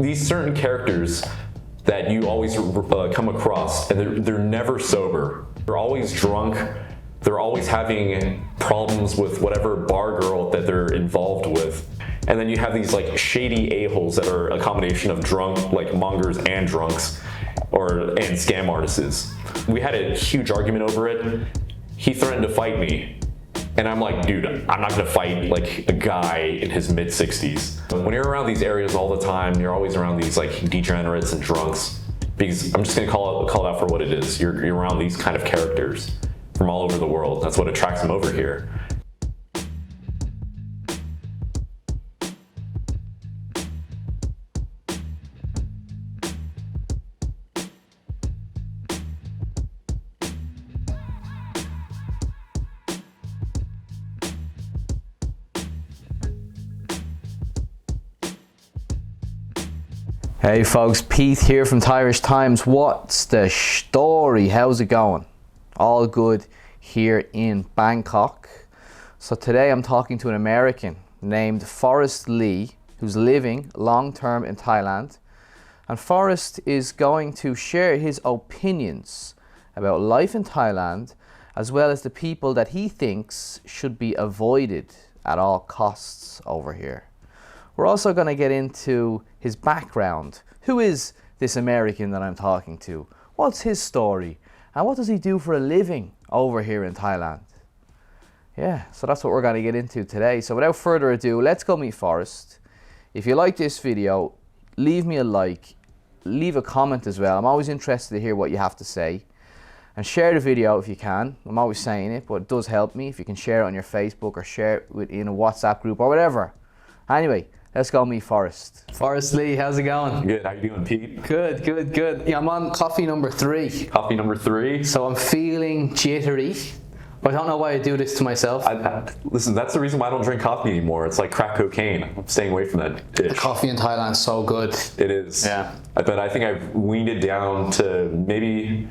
these certain characters that you always come across, and they're never sober. They're always drunk. They're always having problems with whatever bar girl that they're involved with. And then you have these like shady a-holes that are a combination of drunk, like mongers and drunks, and scam artists. We had a huge argument over it. He threatened to fight me. And I'm like, dude, I'm not gonna fight like a guy in his mid-60s. When you're around these areas all the time, you're always around these like degenerates and drunks, because I'm just gonna call it out for what it is. You're around these kind of characters from all over the world. That's what attracts them over here. Hey folks, Pete here from Thairish Times. What's the story? How's it going? All good here in Bangkok. So today I'm talking to an American named Forrest Lee, who's living long-term in Thailand. And Forrest is going to share his opinions about life in Thailand, as well as the people that he thinks should be avoided at all costs over here. We're also going to get into his background. Who is this American that I'm talking to? What's his story? And what does he do for a living over here in Thailand? Yeah, so that's what we're going to get into today. So without further ado, let's go meet Forrest. If you like this video, leave me a like, leave a comment as well. I'm always interested to hear what you have to say. And share the video if you can. I'm always saying it, but it does help me if you can share it on your Facebook or share it in a WhatsApp group or whatever. Anyway, let's go meet Forrest. Forrest Lee, how's it going? Good, how you doing, Pete? Good, good, good. Yeah, I'm on coffee number 3. Coffee number 3? So I'm feeling jittery, but I don't know why I do this to myself. Listen, that's the reason why I don't drink coffee anymore. It's like crack cocaine. I'm staying away from that dish. The coffee in Thailand is so good. It is. Yeah. But I think I've weaned it down to maybe,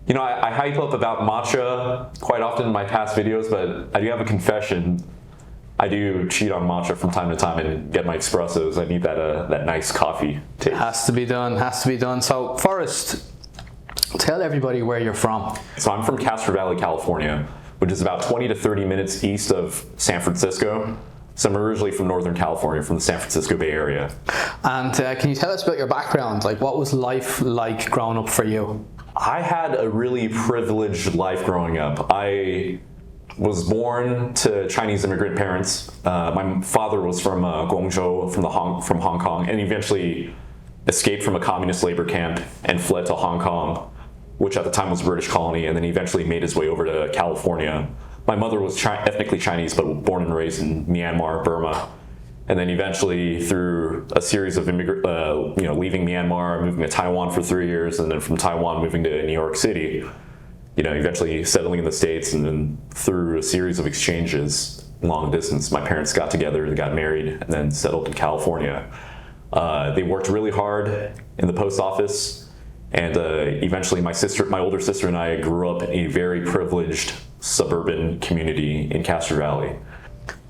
you know, I hype up about matcha quite often in my past videos, but I do have a confession. I do cheat on matcha from time to time and get my espressos. I need that nice coffee taste. Has to be done, has to be done. So Forrest, tell everybody where you're from. So I'm from Castro Valley, California, which is about 20 to 30 minutes east of San Francisco. So I'm originally from Northern California, from the San Francisco Bay Area. And can you tell us about your background? Like, what was life like growing up for you? I had a really privileged life growing up. I was born to Chinese immigrant parents. My father was from Guangzhou, from Hong Kong, and eventually escaped from a communist labor camp and fled to Hong Kong, which at the time was a British colony, and then eventually made his way over to California. My mother was ethnically Chinese, but born and raised in Myanmar, Burma. And then eventually, through a series of leaving Myanmar, moving to Taiwan for 3 years, and then from Taiwan moving to New York City, eventually settling in the States, and then through a series of exchanges, long distance, my parents got together, they got married, and then settled in California. They worked really hard in the post office, and eventually my older sister and I grew up in a very privileged suburban community in Castro Valley.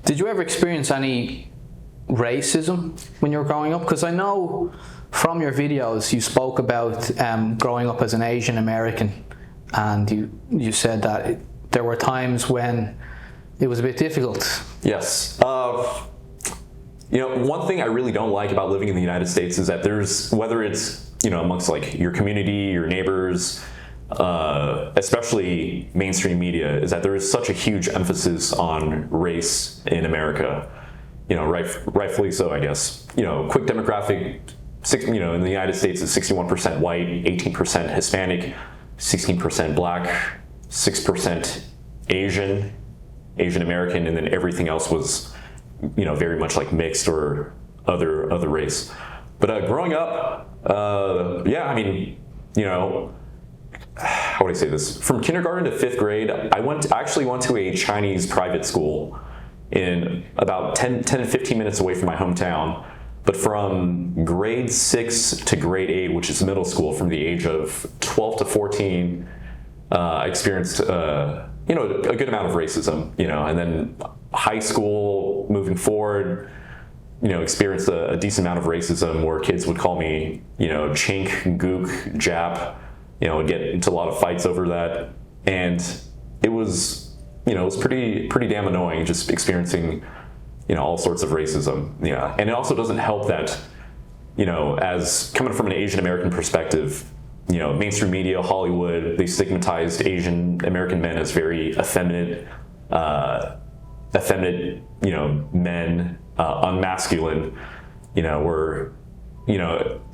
Did you ever experience any racism when you were growing up? Because I know from your videos you spoke about growing up as an Asian American, and you said that there were times when it was a bit difficult. Yes. One thing I really don't like about living in the United States is that whether it's, amongst like your community, your neighbors, especially mainstream media, is that there is such a huge emphasis on race in America. Rightfully so, I guess. Quick demographic, in the United States is 61% white, 18% Hispanic, 16% black, 6% Asian American, and then everything else was, very much like mixed or other race. But growing up, how would I say this? From kindergarten to 5th grade, I actually went to a Chinese private school in about 10 to 15 minutes away from my hometown. But from grade 6 to grade 8, which is middle school, from the age of 12 to 14, I experienced, a good amount of racism, and then high school, moving forward, experienced a decent amount of racism where kids would call me, chink, gook, jap, would get into a lot of fights over that. And it was, it was pretty damn annoying just experiencing, all sorts of racism. Yeah. And it also doesn't help that, as coming from an Asian American perspective, mainstream media, Hollywood, they stigmatized Asian American men as very effeminate, men, unmasculine,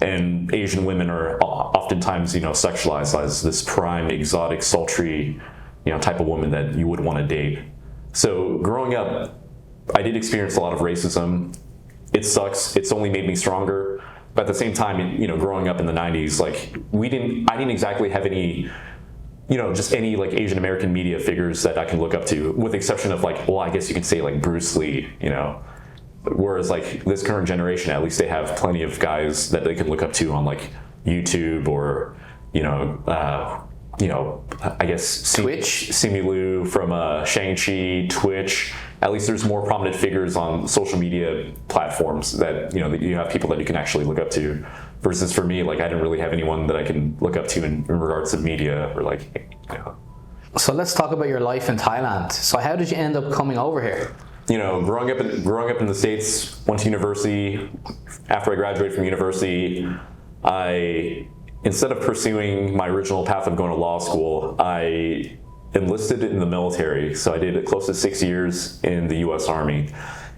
and Asian women are oftentimes, sexualized as this prime, exotic, sultry, type of woman that you would want to date. So growing up, I did experience a lot of racism. It sucks. It's only made me stronger. But at the same time, growing up in the 90s, like I didn't exactly have any, just any like Asian American media figures that I can look up to, with the exception of like, well, I guess you could say like Bruce Lee, Whereas like this current generation, at least they have plenty of guys that they can look up to on like YouTube or, I guess Twitch, Simu Liu from Shang-Chi, Twitch. At least there's more prominent figures on social media platforms that that you have people that you can actually look up to. Versus for me, like I didn't really have anyone that I can look up to in regards to media or like. So let's talk about your life in Thailand. So how did you end up coming over here? Growing up in the States, went to university. After I graduated from university, instead of pursuing my original path of going to law school, I enlisted in the military. So I did close to 6 years in the U.S. Army.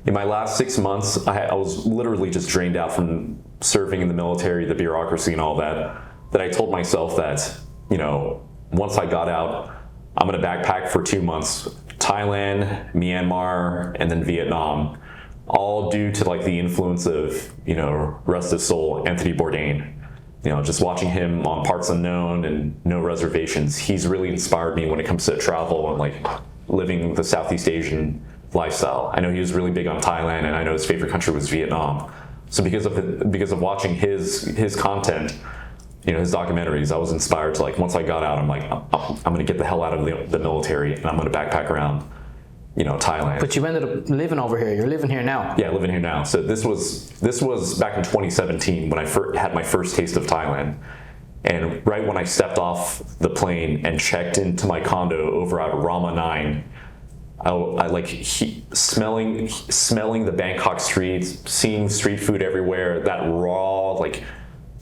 In my last 6 months, I was literally just drained out from serving in the military, the bureaucracy and all that, that I told myself that, once I got out, I'm going to backpack for 2 months. Thailand, Myanmar, and then Vietnam, all due to like the influence of, rest his soul, Anthony Bourdain. Just watching him on Parts Unknown and No Reservations, he's really inspired me when it comes to travel and like living the Southeast Asian lifestyle. I know he was really big on Thailand, and I know his favorite country was Vietnam. So because of watching his content, his documentaries, I was inspired to like, once I got out, I'm like, I'm going to get the hell out of the military and I'm going to backpack around, Thailand. But you ended up living over here. You're living here now. Yeah, living here now. So this was back in 2017 when I had my first taste of Thailand. And right when I stepped off the plane and checked into my condo over at Rama 9, I like smelling the Bangkok streets, seeing street food everywhere, that raw, like,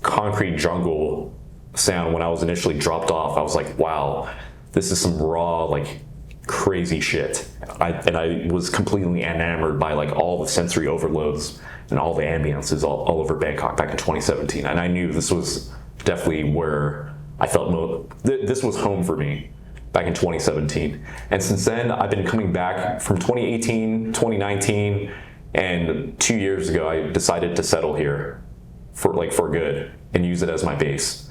concrete jungle sound when I was initially dropped off. I was like, wow, this is some raw, like, crazy shit. I was completely enamored by like all the sensory overloads and all the ambiances all over Bangkok back in 2017. And I knew this was definitely where I felt this was home for me back in 2017. And since then, I've been coming back from 2018, 2019, and 2 years ago, I decided to settle here for good and use it as my base.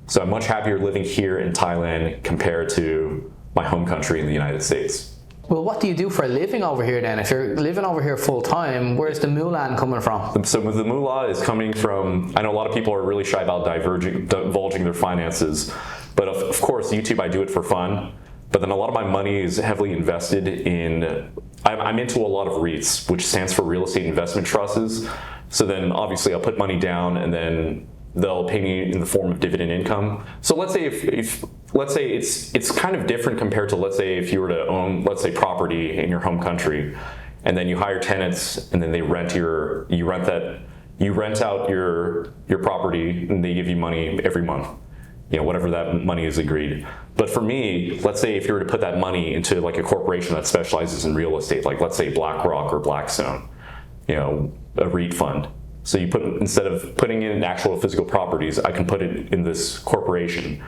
So I'm much happier living here in Thailand compared to my home country in the United States. Well, what do you do for a living over here then? If you're living over here full time, where's the moolah coming from? So the moolah is coming from, I know a lot of people are really shy about divulging their finances, but of course, YouTube, I do it for fun. But then a lot of my money is heavily invested in, I'm into a lot of REITs, which stands for Real Estate Investment Trusts. So then obviously I'll put money down and then they'll pay me in the form of dividend income. So let's say if let's say it's kind of different compared to, let's say, if you were to own, let's say, property in your home country, and then you hire tenants and then you rent out your property and they give you money every month. Whatever that money is agreed. But for me, let's say if you were to put that money into like a corporation that specializes in real estate, like let's say BlackRock or Blackstone, a REIT fund. So you instead of putting in actual physical properties, I can put it in this corporation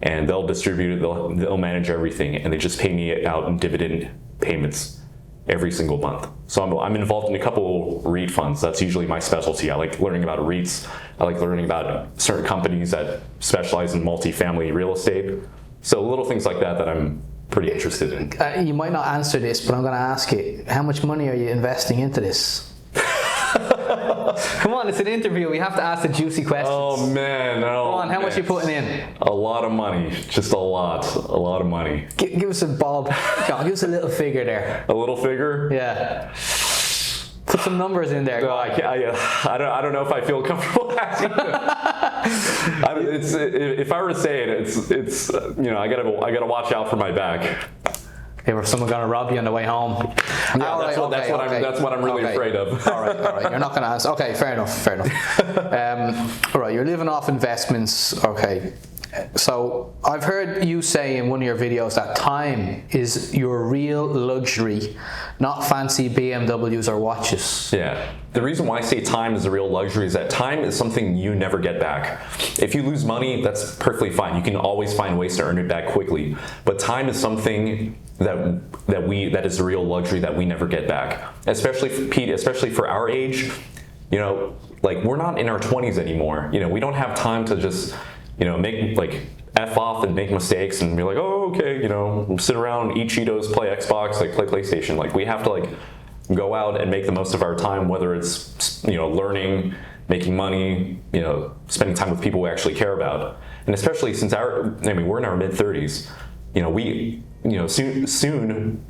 and they'll distribute it, they'll manage everything, and they just pay me out in dividend payments every single month. So I'm involved in a couple REIT funds. That's usually my specialty. I like learning about REITs. I like learning about certain companies that specialize in multifamily real estate. So little things like that I'm pretty interested in. You might not answer this, but I'm going to ask you, how much money are you investing into this? Come on, it's an interview. We have to ask the juicy questions. Oh man, no. Come on, how much are you putting in? A lot of money, just a lot of money. Give us a bob. Give us a little figure there. A little figure? Yeah. Put Put some numbers in there. No, I can't. I don't know if I feel comfortable asking. If I were to say it, it's I gotta watch out for my back. Hey, was someone gonna rob you on the way home? Yeah, that's what I'm really afraid of. All right. You're not gonna ask. Okay, fair enough. All right, you're living off investments. Okay. So I've heard you say in one of your videos that time is your real luxury, not fancy BMWs or watches. Yeah. The reason why I say time is a real luxury is that time is something you never get back. If you lose money, that's perfectly fine. You can always find ways to earn it back quickly. But time is something that is a real luxury that we never get back. Especially for Pete, especially for our age, like we're not in our 20s anymore. We don't have time to just make like F off and make mistakes and be like, oh, okay, sit around, eat Cheetos, play Xbox, like play PlayStation. Like we have to like go out and make the most of our time, whether it's, learning, making money, spending time with people we actually care about. And especially since we're in our mid 30s, soon,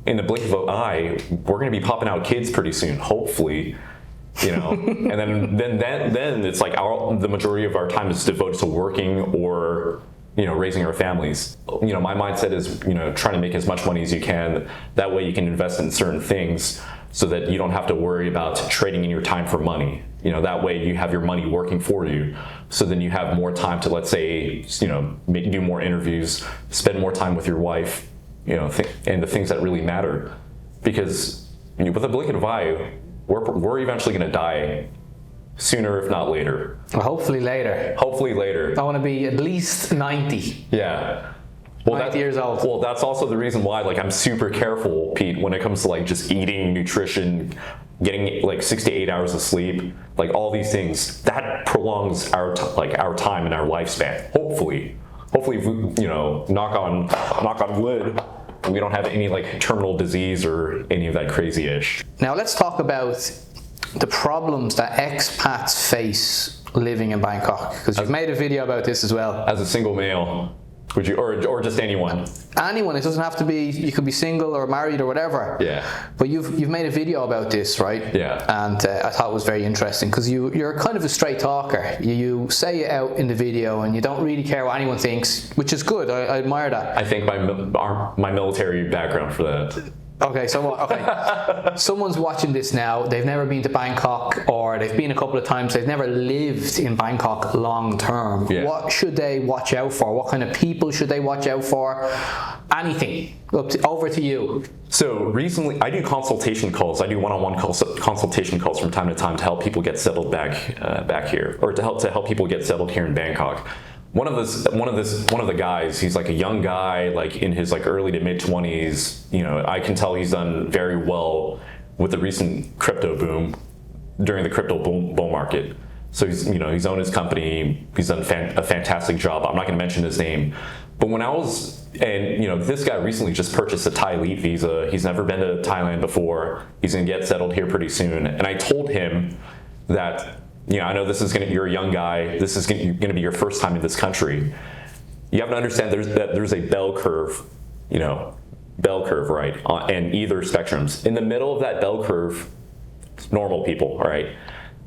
in the blink of an eye, we're going to be popping out kids pretty soon, hopefully. And then it's like the majority of our time is devoted to working or raising our families. My mindset is trying to make as much money as you can. That way you can invest in certain things so that you don't have to worry about trading in your time for money. That way you have your money working for you. So then you have more time to, let's say, do more interviews, spend more time with your wife, and the things that really matter. Because with a blink of an eye, we're eventually going to die sooner, if not later. Well, hopefully later. I want to be at least 90. Yeah. 90 years old. Well, that's also the reason why, like, I'm super careful, Pete, when it comes to like just eating, nutrition, getting like 6 to 8 hours of sleep, like all these things. That prolongs our time and our lifespan. Hopefully, if we, knock on wood, we don't have any like terminal disease or any of that crazy-ish. Now let's talk about the problems that expats face living in Bangkok, because you've made a video about this as well. As a single male, would you, or just anyone? Anyone. It doesn't have to be. You could be single or married or whatever. Yeah. But you've made a video about this, right? Yeah. And I thought it was very interesting because you're kind of a straight talker. You say it out in the video and you don't really care what anyone thinks, which is good. I admire that. I thank my military background for that. Okay, someone's watching this now. They've never been to Bangkok, or they've been a couple of times. They've never lived in Bangkok long term. Yeah. What should they watch out for? What kind of people should they watch out for? Anything. Over to you. So recently, I do consultation calls. I do one-on-one consultation calls from time to time to help people get settled back here, or to help people get settled here in Bangkok. One of the guys, he's like a young guy, like in his like early to mid 20s. I can tell he's done very well with the recent crypto boom during the crypto bull market. So he's owned his company. He's done a fantastic job. I'm not going to mention his name, but this guy recently just purchased a Thai elite visa. He's never been to Thailand before. He's going to get settled here pretty soon. And I told him that, I know you're a young guy. This is going to be your first time in this country. You have to understand there's a bell curve, right, and either spectrums. In the middle of that bell curve, normal people, all right.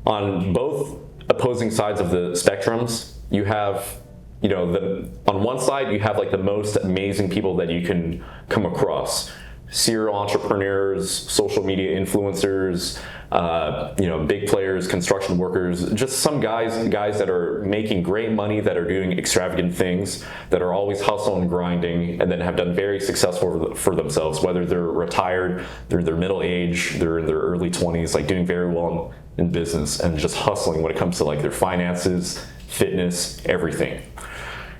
On both opposing sides of the spectrums, you have, on one side you have like the most amazing people that you can come across. Serial entrepreneurs, social media influencers, big players, construction workers, just some guys that are making great money, that are doing extravagant things, that are always hustling and grinding, and then have done very successful for themselves, whether they're retired, they're in their middle age, they're in their early 20s, like doing very well in business and just hustling when it comes to like their finances, fitness, everything.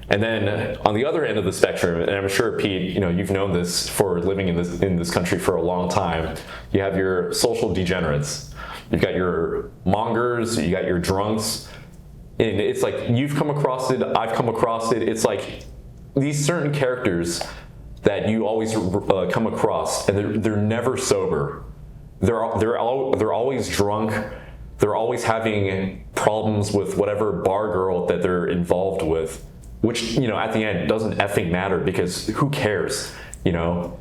And then on the other end of the spectrum, and I'm sure, Pete, you've known this for living in this country for a long time, you have your social degenerates. You've got your mongers, you got your drunks, and it's like you've come across it, I've come across it. It's like these certain characters that you always come across, and they're never sober. They're always drunk. They're always having problems with whatever bar girl that they're involved with. Which, at the end doesn't effing matter, because who cares? This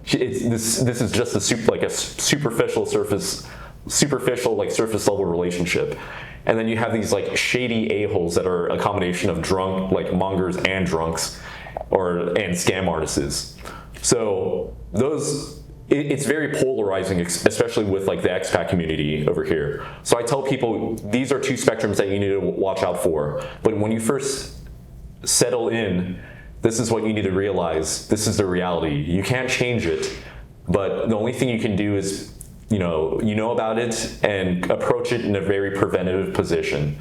is just a superficial surface superficial, like surface level relationship. And then you have these like shady a-holes that are a combination of drunk, like mongers and drunks, and scam artists. So it's very polarizing, especially with like the expat community over here. So I tell people these are two spectrums that you need to watch out for. But when you first settle in, this is what you need to realize. This is the reality. You can't change it, but the only thing you can do is you know about it and approach it in a very preventative position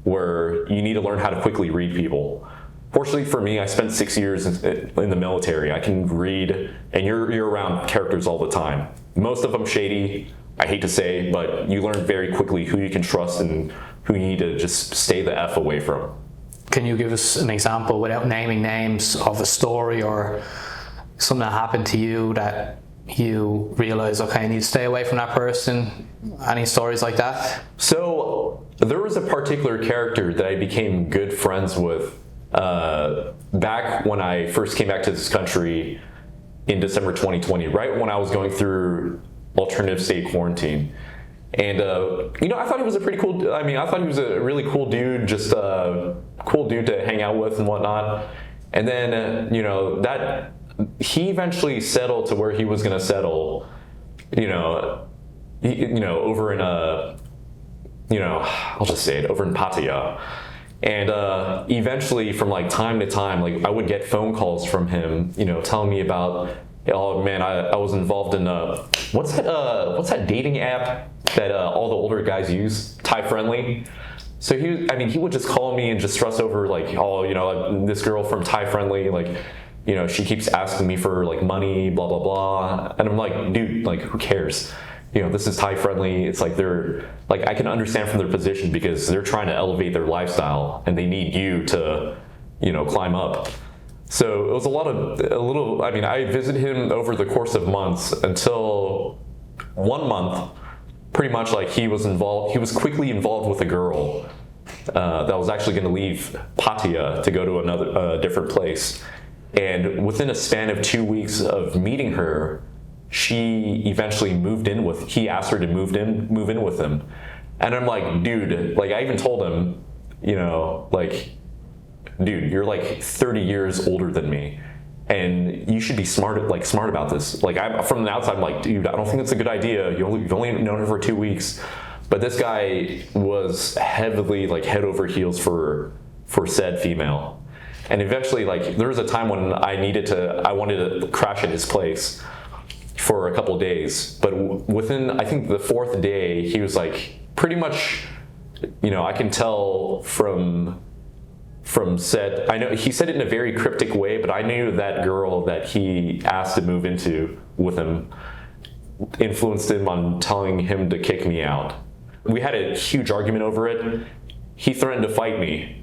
where you need to learn how to quickly read people. Fortunately for me, I spent 6 years in the military. I can read, and you're around characters all the time. Most of them shady, I hate to say, but you learn very quickly who you can trust and who you need to just stay the F away from. Can you give us an example without naming names of a story or something that happened to you that you realize, okay, I need to stay away from that person? Any stories like that? So there was a particular character that I became good friends with back when I first came back to this country in December 2020, right when I was going through alternative state quarantine. And, I thought he was a pretty cool, I thought he was a really cool dude, just a cool dude to hang out with and whatnot. And then, that he eventually settled to where he was going to settle, over in I'll just say it, over in Pattaya. And eventually, from like time to time, like I would get phone calls from him, telling me about, oh man, I was involved in what's that dating app that all the older guys use, Thai Friendly. So he would just call me and just stress over like, oh, this girl from Thai Friendly, like, she keeps asking me for like money, blah blah blah, and I'm like, dude, like who cares? This is Thai Friendly. It's like they're like, I can understand from their position because they're trying to elevate their lifestyle and they need you to, climb up. So it was I visited him over the course of months until 1 month, pretty much like he was quickly involved with a girl that was actually going to leave Pattaya to go to another different place. And within a span of 2 weeks of meeting her, she eventually he asked her to move in with him. And I'm like, dude, like I even told him, dude, you're like 30 years older than me and you should be smart about this. Like I'm from the outside, I'm like, dude, I don't think it's a good idea. You've only known her for 2 weeks. But this guy was heavily like head over heels for said female. And eventually, like, there was a time when I wanted to crash at his place for a couple days. But within, I think the 4th day, he was like, pretty much, I can tell from said, I know he said it in a very cryptic way, but I knew that girl that he asked to move into with him influenced him on telling him to kick me out. We had a huge argument over it. He threatened to fight me.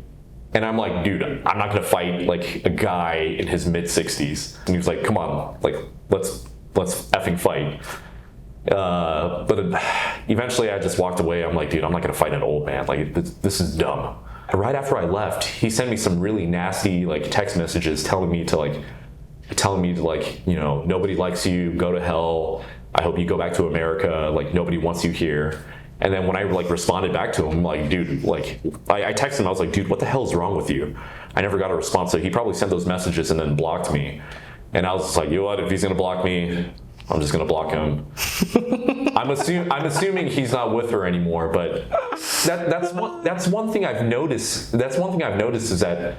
And I'm like, dude, I'm not gonna fight like a guy in his mid-60s. And he was like, come on, like let's effing fight. But eventually I just walked away. I'm like, dude, I'm not gonna fight an old man. Like this is dumb. Right after I left, he sent me some really nasty like text messages telling me to nobody likes you, go to hell. I hope you go back to America. Like nobody wants you here. And then when I like responded back to him, I'm like, dude, like I texted him, I was like, dude, what the hell is wrong with you? I never got a response. So he probably sent those messages and then blocked me. And I was just like, you know what, if he's gonna block me, I'm just gonna block him. I'm assuming he's not with her anymore, but that's one thing I've noticed. That's one thing I've noticed is that,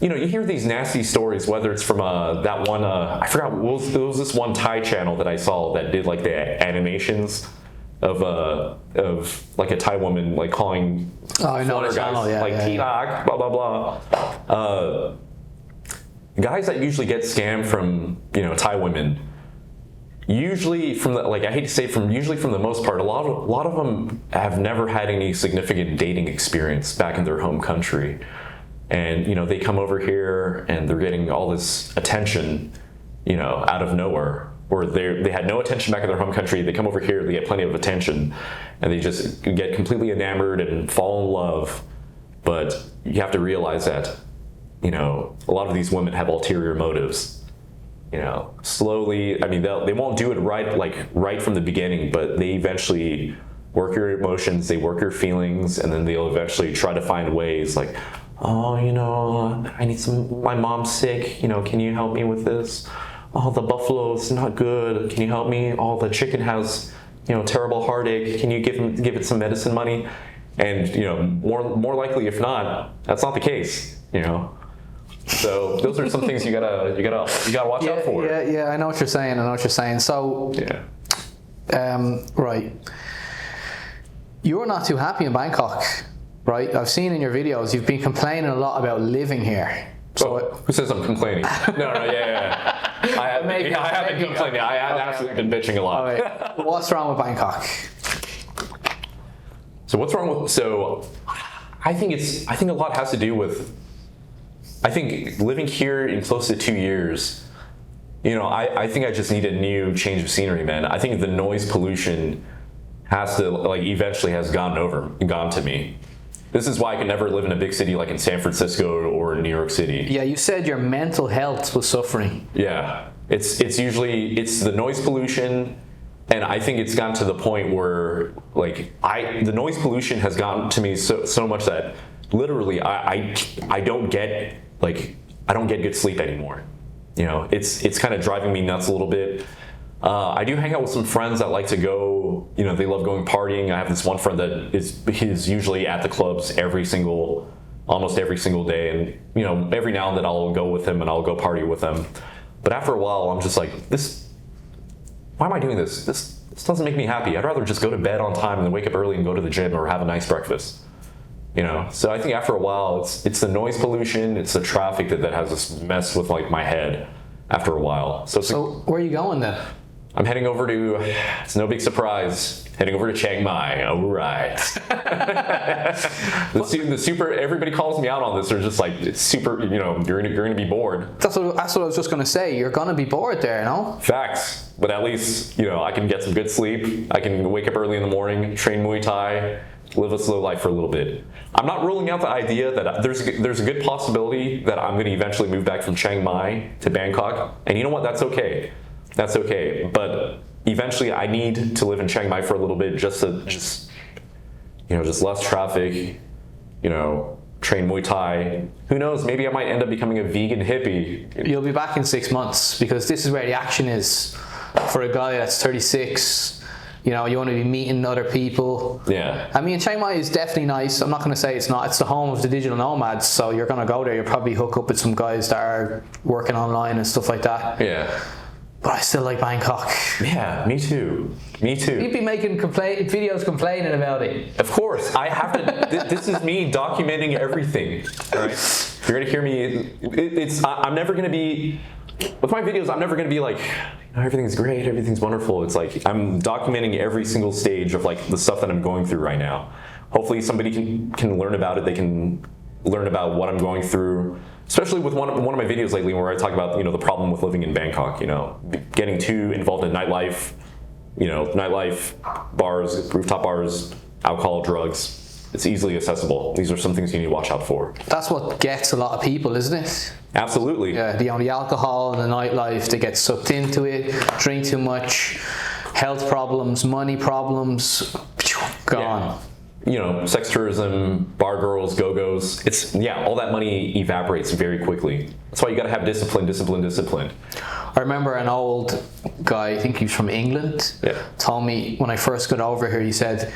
you hear these nasty stories, whether it's from that one, I forgot, there was this one Thai channel that I saw that did like the animations of like a Thai woman like calling I know the channel, yeah, like T-Lock, blah blah blah. Guys that usually get scammed from Thai women, usually from the, like I hate to say usually from the most part, a lot of them have never had any significant dating experience back in their home country, and they come over here and they're getting all this attention out of nowhere. Or they had no attention back in their home country. They come over here, they get plenty of attention, and they just get completely enamored and fall in love. But you have to realize that, a lot of these women have ulterior motives. Slowly, they won't do it right from the beginning, but they eventually work your emotions, they work your feelings, and then they'll eventually try to find ways like, oh, I need my mom's sick, can you help me with this? Oh, the buffalo's not good, can you help me? Oh, the chicken has, terrible heartache, can you give it some medicine money? And, more likely, if not, that's not the case, So those are some things you gotta watch out for. Yeah, I know what you're saying. So, right, you're not too happy in Bangkok, right? I've seen in your videos you've been complaining a lot about living here. So who says I'm complaining? No, yeah. I haven't been complaining. I have absolutely been bitching a lot. Right. What's wrong with Bangkok? So what's wrong with? So I think a lot has to do with. I think living here in close to 2 years, I think I just need a new change of scenery, man. I think the noise pollution has to, eventually has gone to me. This is why I can never live in a big city like in San Francisco or New York City. Yeah, you said your mental health was suffering. Yeah, it's the noise pollution, and I think it's gotten to the point where the noise pollution has gotten to me so much that literally I don't get good sleep anymore. It's kind of driving me nuts a little bit. I do hang out with some friends that like to go, they love going partying. I have this one friend that he's usually at the clubs almost every single day. And, every now and then I'll go with him and I'll go party with him. But after a while, I'm just like, why am I doing this? This doesn't make me happy. I'd rather just go to bed on time and then wake up early and go to the gym or have a nice breakfast. So I think after a while, it's the noise pollution, it's the traffic that has just messed with my head after a while. So where are you going then? I'm heading over to, it's no big surprise, heading over to Chiang Mai. All right. the super, everybody calls me out on this. They're just like, it's super, you're gonna be bored. That's what I was just gonna say. You're gonna be bored there, no? Facts. But at least, I can get some good sleep. I can wake up early in the morning, train Muay Thai, live a slow life for a little bit. I'm not ruling out the idea that there's a good possibility that I'm going to eventually move back from Chiang Mai to Bangkok. And you know what? That's okay. That's okay. But eventually I need to live in Chiang Mai for a little bit just less traffic, train Muay Thai. Who knows? Maybe I might end up becoming a vegan hippie. You'll be back in 6 months because this is where the action is for a guy that's 36. You want to be meeting other people. Yeah. I mean, Chiang Mai is definitely nice. I'm not going to say it's not. It's the home of the digital nomads. So you're going to go there. You'll probably hook up with some guys that are working online and stuff like that. Yeah. But I still like Bangkok. Yeah, me too. You'd be making videos complaining about it. Of course. I have to. This is me documenting everything. All right. You're going to hear me. I'm never going to be. With my videos, I'm never going to be like, everything's great, everything's wonderful. It's like I'm documenting every single stage of the stuff that I'm going through right now. Hopefully somebody can learn about it. They can learn about what I'm going through, especially with one of my videos lately where I talk about, the problem with living in Bangkok, getting too involved in nightlife, bars, rooftop bars, alcohol, drugs. It's easily accessible. These are some things you need to watch out for. That's what gets a lot of people, isn't it? Absolutely. Yeah, the alcohol and the nightlife, they get sucked into it, drink too much, health problems, money problems, gone. Yeah. Sex tourism, bar girls, go-go's. All that money evaporates very quickly. That's why you got to have discipline. I remember an old guy, I think he's from England, told me when I first got over here, he said,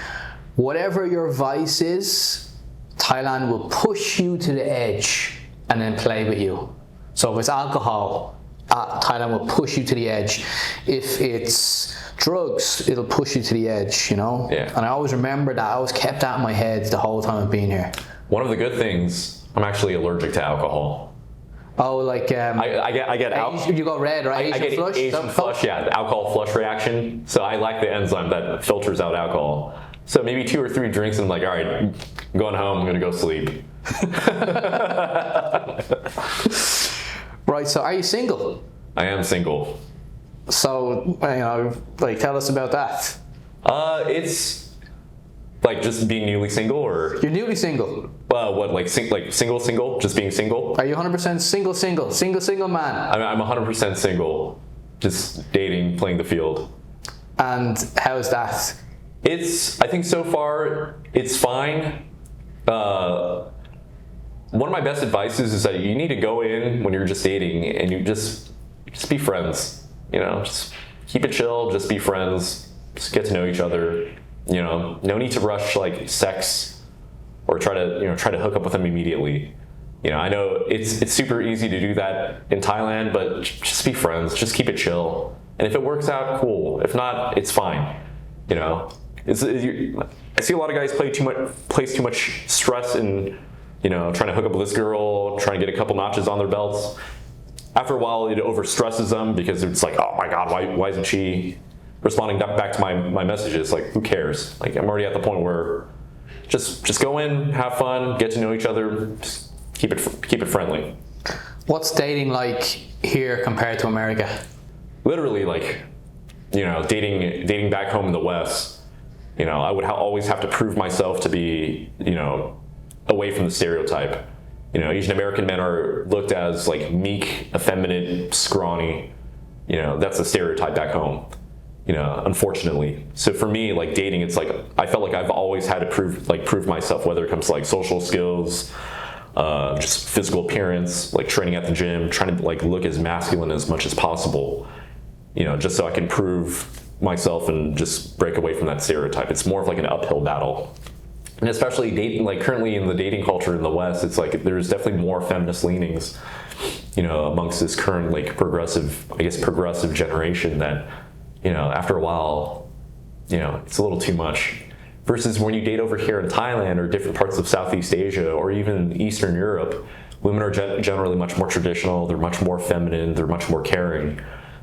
whatever your vice is, Thailand will push you to the edge and then play with you. So if it's alcohol, Thailand will push you to the edge. If it's drugs, it'll push you to the edge, Yeah. And I always remember that. I always kept that in my head the whole time I've been here. One of the good things, I'm actually allergic to alcohol. Oh, like I get you got red, right? I get flush? Asian flush, alcohol flush reaction. So I lack the enzyme that filters out alcohol. So maybe 2 or 3 drinks and I'm like, all right, I'm going home, I'm gonna go sleep. Right, so are you single? I am single. So, tell us about that. It's just being newly single, or you're newly single. Single, just being single. Are you 100% single man? I'm 100% single, just dating, playing the field. And how's that? I think so far it's fine. One of my best advices is that you need to go in when you're just dating and you just be friends. Just keep it chill, just be friends, just get to know each other. No need to rush like sex or try to hook up with them immediately. I know it's super easy to do that in Thailand, but just be friends, just keep it chill. And if it works out, cool. If not, it's fine. I see a lot of guys place too much stress in, trying to hook up with this girl, trying to get a couple notches on their belts. After a while, it overstresses them because it's like, oh my God, why isn't she responding back to my messages? Like, who cares? Like, I'm already at the point where just go in, have fun, get to know each other, just keep it friendly. What's dating like here compared to America? Literally, like, dating back home in the West, I would always have to prove myself to be, away from the stereotype. Asian American men are looked as like meek, effeminate, scrawny. That's the stereotype back home. Unfortunately. So for me, like dating, it's like I felt like I've always had to prove myself, whether it comes to like social skills, just physical appearance, like training at the gym, trying to like look as masculine as much as possible. Just so I can prove myself and just break away from that stereotype. It's more of like an uphill battle. And especially dating, like currently in the dating culture in the West, it's like there's definitely more feminist leanings, amongst this current like progressive generation that, after a while, it's a little too much. Versus when you date over here in Thailand or different parts of Southeast Asia or even Eastern Europe, women are generally much more traditional, they're much more feminine, they're much more caring.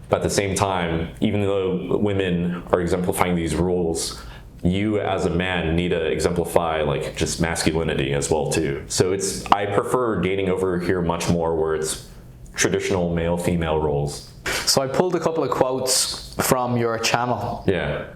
But at the same time, even though women are exemplifying these rules, you as a man need to exemplify like just masculinity as well too. So I prefer dating over here much more where it's traditional male-female roles. So I pulled a couple of quotes from your channel. Yeah.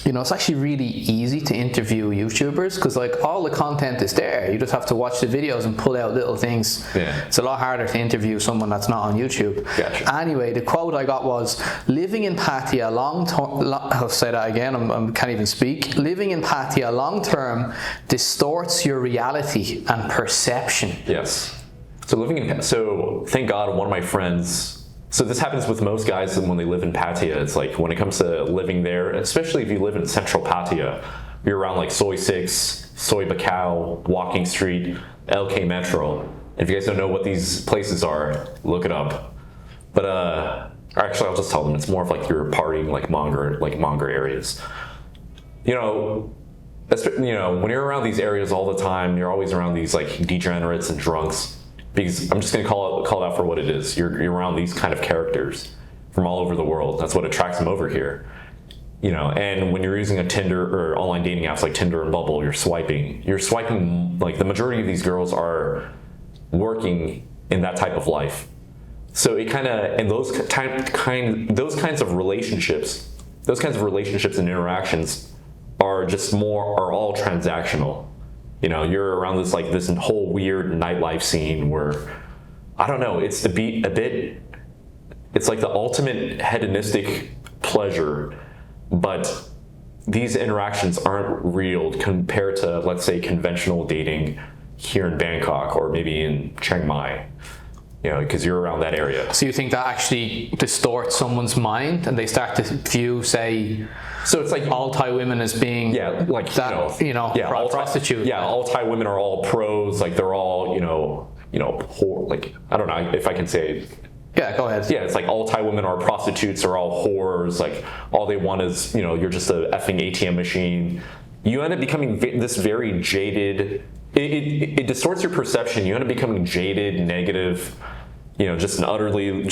It's actually really easy to interview YouTubers because like all the content is there. You just have to watch the videos and pull out little things. Yeah. It's a lot harder to interview someone that's not on YouTube. Gotcha. Anyway, the quote I got was, living in Pattaya I'll say that again, I can't even speak. Living in Pattaya long term distorts your reality and perception. Yes. So thank God one of my friends, so this happens with most guys when they live in Pattaya. It's like when it comes to living there, especially if you live in central Pattaya, you're around like Soi 6, Soi Buakhao, Walking Street, LK Metro. If you guys don't know what these places are, look it up. But actually I'll just tell them it's more of like your partying like monger areas. When you're around these areas all the time, you're always around these like degenerates and drunks. Because I'm just going to call it out for what it is. You're around these kind of characters from all over the world. That's what attracts them over here. And when you're using a Tinder or online dating apps like Tinder and Bumble, you're swiping like the majority of these girls are working in that type of life. So it kind of, and those kinds of relationships and interactions are all transactional. You're around this whole weird nightlife scene where, I don't know, it's like the ultimate hedonistic pleasure, but these interactions aren't real compared to, let's say, conventional dating here in Bangkok or maybe in Chiang Mai, because you're around that area. So you think that actually distorts someone's mind and they start to view, say, so it's like all Thai women as being prostitute. Yeah, all Thai women are all pros. Like they're all whore. Like I don't know if I can say. Yeah, go ahead. Yeah, it's like all Thai women are prostitutes. Are all whores. Like all they want is you're just a effing ATM machine. You end up becoming this very jaded. It distorts your perception. You end up becoming jaded, negative. Just an utterly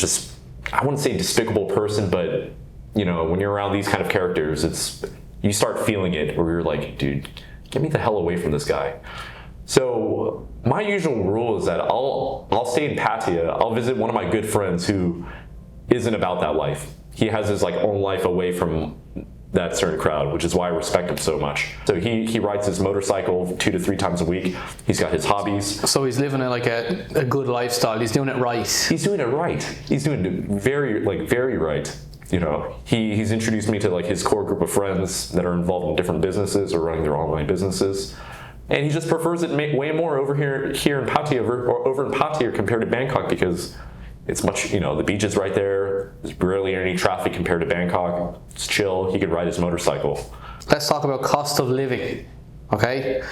I wouldn't say despicable person, but. When you're around these kind of characters, you start feeling it where you're like, dude, get me the hell away from this guy. So my usual rule is that I'll stay in Pattaya. I'll visit one of my good friends who isn't about that life. He has his like own life away from that certain crowd, which is why I respect him so much. So he rides his motorcycle 2 to 3 times a week. He's got his hobbies. So he's living a good lifestyle. He's doing it right. He's doing it right. He's doing it very right. he's introduced me to like his core group of friends that are involved in different businesses or running their online businesses. And he just prefers it way more over here in Pattaya over in Pattaya compared to Bangkok because it's much, the beach is right there. There's barely any traffic compared to Bangkok. It's chill. He could ride his motorcycle. Let's talk about cost of living, okay?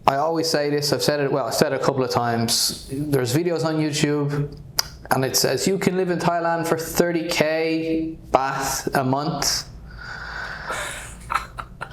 I always say this, I've said it a couple of times. There's videos on YouTube and it says you can live in Thailand for 30k baht a month.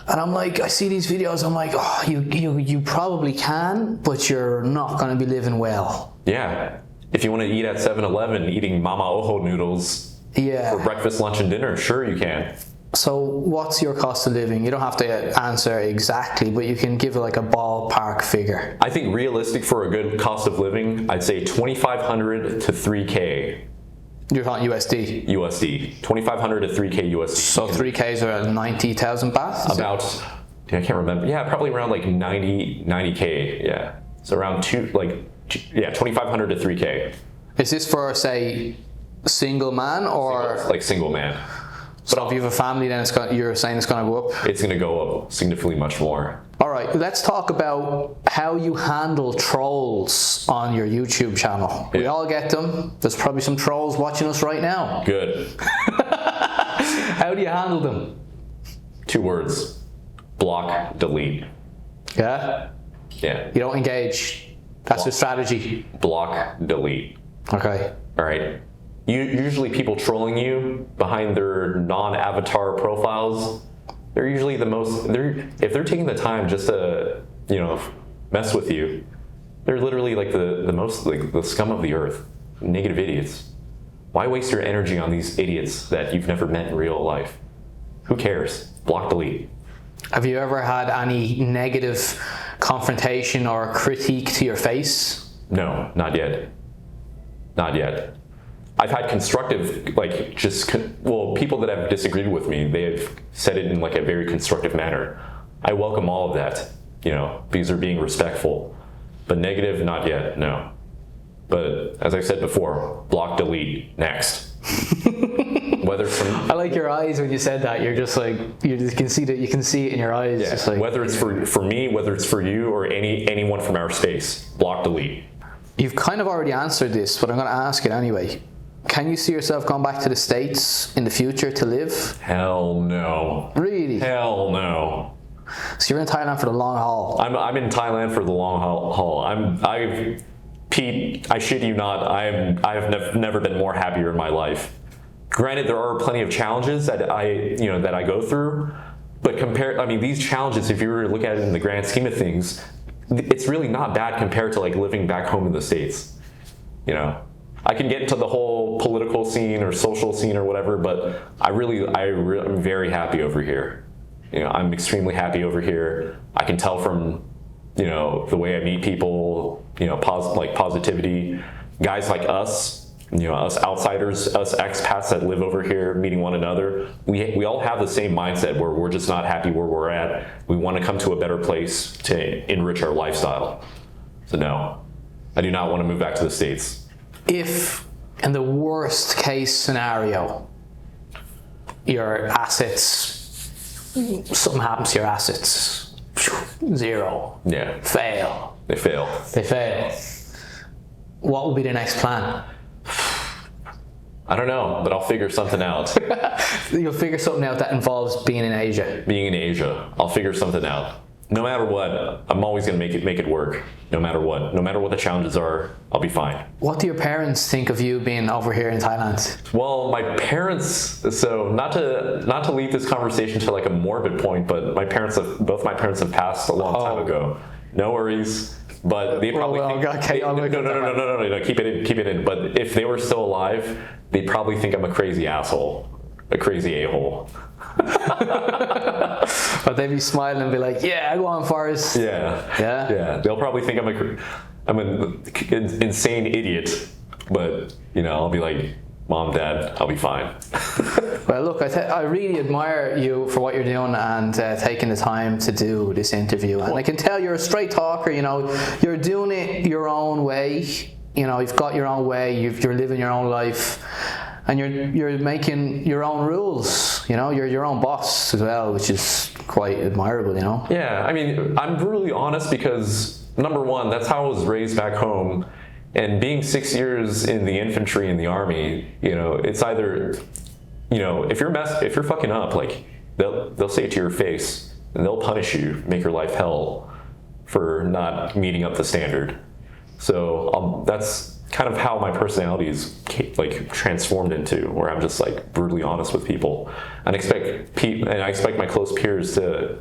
And I'm like, I see these videos, I'm like, oh, you probably can, but you're not going to be living well. Yeah. If you want to eat at 7-Eleven, eating Mama Oho noodles for breakfast, lunch, and dinner, sure you can. So what's your cost of living? You don't have to answer exactly, but you can give it like a ballpark figure. I think realistic for a good cost of living, I'd say 2,500 to 3K. You're talking USD? USD. 2,500 to 3K USD. So 3K is around 90,000 baht? About, I can't remember. Yeah, probably around like 90K. Yeah. So around 2,500 to 3K. Is this for, say, single man or? Like single man. So if you have a family, then you're saying it's going to go up? It's going to go up significantly much more. All right, let's talk about how you handle trolls on your YouTube channel. Yeah. We all get them. There's probably some trolls watching us right now. Good. How do you handle them? 2 words. Block, delete. Yeah? Yeah. You don't engage. That's the strategy. Block, delete. Okay. All right. Usually people trolling you behind their non-avatar profiles, they're usually if they're taking the time just to, mess with you, they're literally like the most, like the scum of the earth. Negative idiots. Why waste your energy on these idiots that you've never met in real life? Who cares? Block, delete. Have you ever had any negative confrontation or critique to your face? No, not yet. Not yet. I've had constructive, people that have disagreed with me, they have said it in like a very constructive manner. I welcome all of that, because they're being respectful. But negative, not yet, no. But as I said before, block, delete, next. I like your eyes when you said that. You're just like, you can see it in your eyes. Yeah. Just like, whether it's for me, whether it's for you, or anyone from our space, block, delete. You've kind of already answered this, but I'm going to ask it anyway. Can you see yourself going back to the States in the future to live? Hell no. Really? Hell no. So you're in Thailand for the long haul? I'm in Thailand for the long haul. Pete, I shit you not, I've never been more happier in my life. Granted, there are plenty of challenges that I go through, but these challenges, if you were to look at it in the grand scheme of things, it's really not bad compared to like living back home in the States. I can get into the whole political scene or social scene or whatever, but I'm very happy over here. I'm extremely happy over here. I can tell from, the way I meet people, positivity. Guys like us, us outsiders, us expats that live over here, meeting one another, we all have the same mindset where we're just not happy where we're at. We want to come to a better place to enrich our lifestyle. So no, I do not want to move back to the States. If, in the worst case scenario, your assets, something happens to your assets, 0. Yeah. Fail. They fail. What will be the next plan? I don't know, but I'll figure something out. You'll figure something out that involves being in Asia. Being in Asia, I'll figure something out. No matter what, I'm always going to make it work. No matter what the challenges are, I'll be fine. What do your parents think of you being over here in Thailand? Well, my parents, so not to lead this conversation to like a morbid point, but both my parents have passed a long time ago. No worries. But they probably no, keep it in. But if they were still alive, they'd probably think I'm a crazy asshole, a crazy a-hole. But they'd be smiling and be like, yeah, go on, Forrest. Yeah. They'll probably think I'm an insane idiot, but I'll be like, Mom, Dad, I'll be fine. Well, look, I really admire you for what you're doing and taking the time to do this interview. And I can tell you're a straight talker. You're doing it your own way. You've got your own way. You're living your own life. and you're making your own rules. You know, you're your own boss as well, which is quite admirable. You know. Yeah, I mean, I'm really honest because number one, that's how I was raised back home, and being 6 years in the infantry in the army, you know, it's either, you know, if you're fucking up, like they'll say it to your face and they'll punish you, make your life hell for not meeting up the standard. So that's kind of how my personality is like transformed into, where I'm just like brutally honest with people, and I expect my close peers to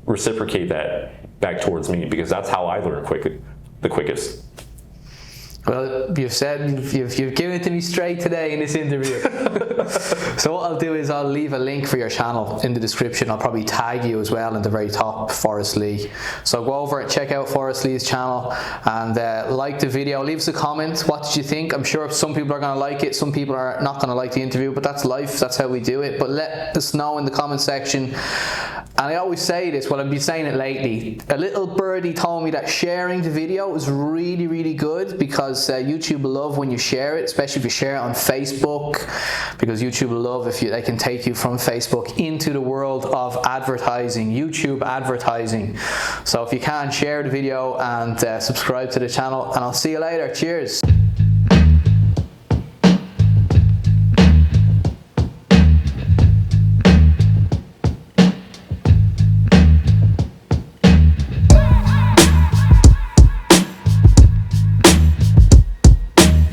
reciprocate that back towards me, because that's how I learn the quickest. Well, you've given it to me straight today in this interview. So what I'll do is I'll leave a link for your channel in the description. I'll probably tag you as well in the very top, Forrest Lee. So go over and check out Forrest Lee's channel and like the video. Leave us a comment. What did you think? I'm sure some people are going to like it. Some people are not going to like the interview, but that's life. That's how we do it. But let us know in the comment section. And I always say this, well, I've been saying it lately. A little birdie told me that sharing the video is really, really good, because YouTube will love when you share it, especially if you share it on Facebook, because YouTube will love if they can take you from Facebook into the world of advertising, YouTube advertising. So if you can, share the video and subscribe to the channel, and I'll see you later. Cheers.